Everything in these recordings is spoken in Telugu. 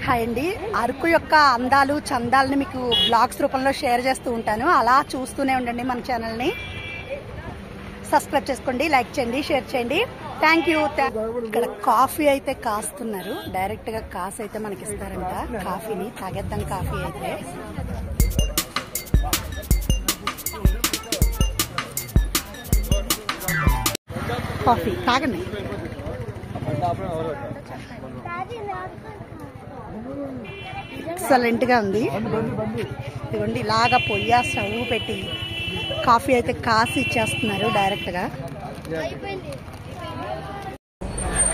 హాయ్ అండి. అరకు యొక్క అందాలు చందాలని మీకు బ్లాగ్స్ రూపంలో షేర్ చేస్తూ ఉంటాను. అలా చూస్తూనే ఉండండి. మన ఛానల్ని సబ్స్క్రైబ్ చేసుకోండి, లైక్ చేయండి, షేర్ చేయండి. Thank you. ఇక్కడ కాఫీ అయితే కాస్తున్నారు. డైరెక్ట్ గా కాసు అయితే మనకి ఇస్తారంట. కాఫీని తాగేద్దాం. కాఫీ అయితే కాఫీ తాగండి. ఎక్సలెంట్ గా ఉంది. ఇదిగోండి ఇలాగా పొయ్యి స్టవ్ పెట్టి కాఫీ అయితే కాసి ఇచ్చేస్తున్నారు డైరెక్ట్ గా.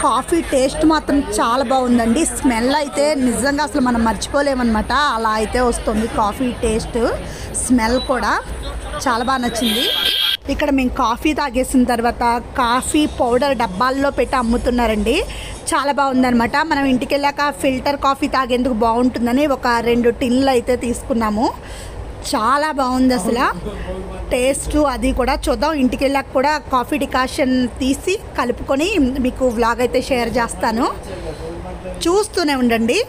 కాఫీ టేస్ట్ మాత్రం చాలా బాగుందండి. స్మెల్ అయితే నిజంగా అసలు మనం మర్చిపోలేమన్నమాట. అలా అయితే వస్తుంది కాఫీ టేస్ట్. స్మెల్ కూడా చాలా బాగా నచ్చింది. ఇక్కడ మేము కాఫీ తాగేసిన తర్వాత కాఫీ పౌడర్ డబ్బాల్లో పెట్టి అమ్ముతున్నారండి. చాలా బాగుందనమాట. మనం ఇంటికి వెళ్ళాక ఫిల్టర్ కాఫీ తాగేందుకు బాగుంటుందని ఒక 2 టిన్లు అయితే తీసుకున్నాము. చాలా బాగుంది అసలు టేస్ట్. అది కూడా చూద్దాం. ఇంటికి వెళ్ళాక కూడా కాఫీ డికాషన్ తీసి కలుపుకొని మీకు వ్లాగ్ అయితే షేర్ చేస్తాను. చూస్తూనే ఉండండి.